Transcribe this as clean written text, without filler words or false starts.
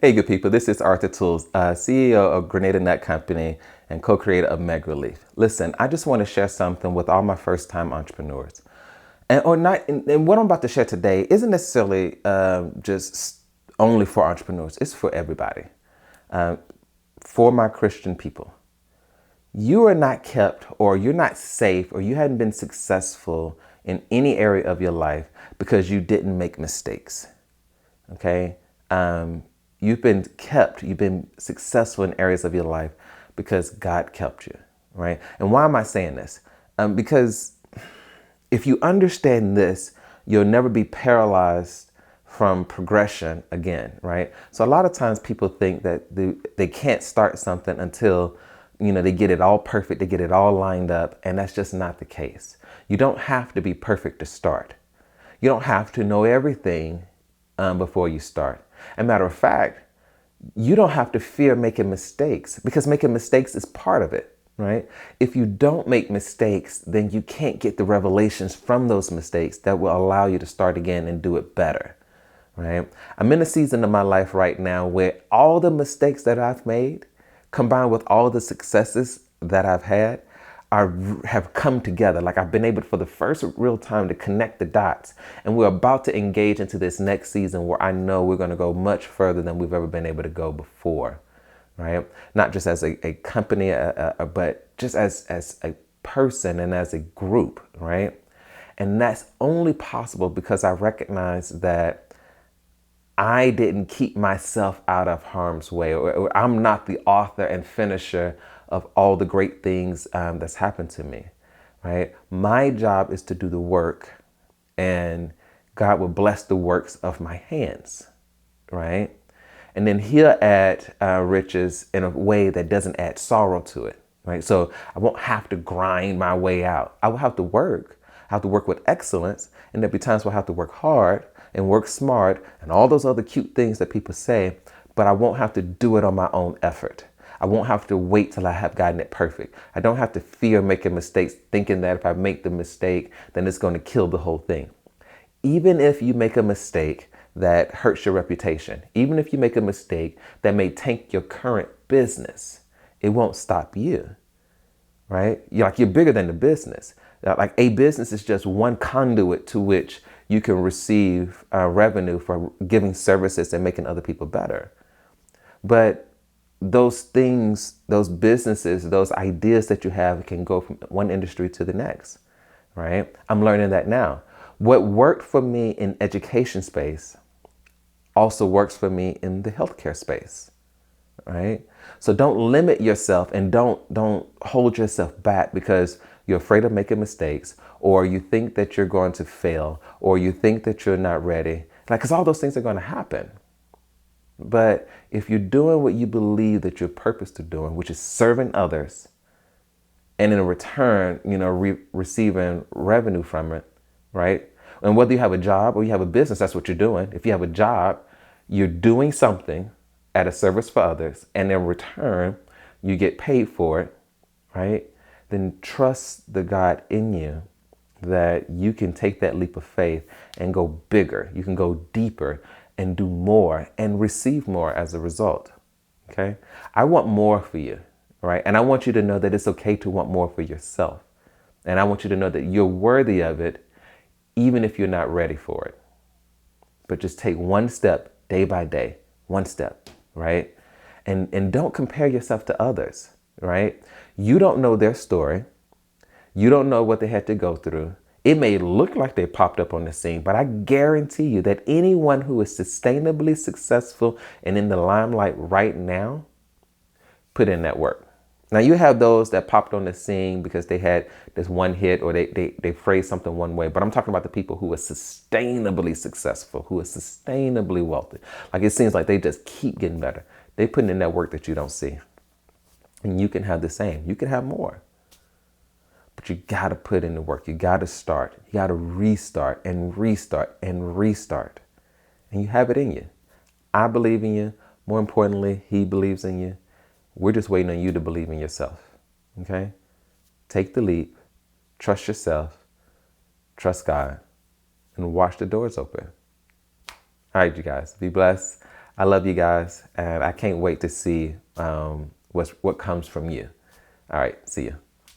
Hey, good people. This is Arthur Tools, CEO of Grenada Nut Company and co-creator of Meg Relief. Listen, I just want to share something with all my first-time entrepreneurs, and what I'm about to share today isn't necessarily just only for entrepreneurs. It's for everybody, for my Christian people. You are not kept, or you're not safe, or you hadn't been successful in any area of your life because you didn't make mistakes. Okay. You've been kept, you've been successful in areas of your life because God kept you, right? And why am I saying this? Because if you understand this, you'll never be paralyzed from progression again, right? So a lot of times people think that they can't start something until, they get it all perfect, they get it all lined up, and that's just not the case. You don't have to be perfect to start. You don't have to know everything before you start. As a matter of fact, you don't have to fear making mistakes because making mistakes is part of it, right? If you don't make mistakes, then you can't get the revelations from those mistakes that will allow you to start again and do it better, right? I'm in a season of my life right now where all the mistakes that I've made combined with all the successes that I've had have come together. Like I've been able for the first real time to connect the dots, and we're about to engage into this next season where I know we're going to go much further than we've ever been able to go before, right? Not just as a company, but just as a person and as a group, right? And that's only possible because I recognize that I didn't keep myself out of harm's way, or I'm not the author and finisher of all the great things that's happened to me, right? My job is to do the work, and God will bless the works of my hands, right? And then He'll add riches in a way that doesn't add sorrow to it, right? So I won't have to grind my way out. I will have to work. I have to work with excellence, and there'll be times where I have to work hard and work smart and all those other cute things that people say, but I won't have to do it on my own effort. I won't have to wait till I have gotten it perfect. I don't have to fear making mistakes, thinking that if I make the mistake, then it's going to kill the whole thing. Even if you make a mistake that hurts your reputation, even if you make a mistake that may tank your current business, it won't stop you, right? You're bigger than the business. Like a business is just one conduit to which you can receive revenue for giving services and making other people better. But those things, those businesses, those ideas that you have can go from one industry to the next, right? I'm learning that now. What worked for me in education space also works for me in the healthcare space, right? So don't limit yourself and don't hold yourself back because you're afraid of making mistakes, or you think that you're going to fail, or you think that you're not ready. Because all those things are going to happen. But if you're doing what you believe that you're purposed to doing, which is serving others, and in return, receiving revenue from it, right? And whether you have a job or you have a business, that's what you're doing. If you have a job, you're doing something at a service for others, and in return, you get paid for it, right? Then trust the God in you that you can take that leap of faith and go bigger. You can go deeper and do more and receive more as a result. Okay. I want more for you, right? And I want you to know that it's okay to want more for yourself. And I want you to know that you're worthy of it, even if you're not ready for it. But just take one step day by day, one step, right? And don't compare yourself to others, right? You don't know their story. You don't know what they had to go through. It may look like they popped up on the scene, but I guarantee you that anyone who is sustainably successful and in the limelight right now put in that work. Now you have those that popped on the scene because they had this one hit or they phrased something one way, but I'm talking about the people who are sustainably successful, who are sustainably wealthy. Like it seems like they just keep getting better. They putting in that work that you don't see. And you can have the same. You can have more. But you got to put in the work. You got to start. You got to restart and restart and restart. And you have it in you. I believe in you. More importantly, He believes in you. We're just waiting on you to believe in yourself. Okay? Take the leap. Trust yourself. Trust God. And watch the doors open. All right, you guys. Be blessed. I love you guys, and I can't wait to see what comes from you. All right, see you.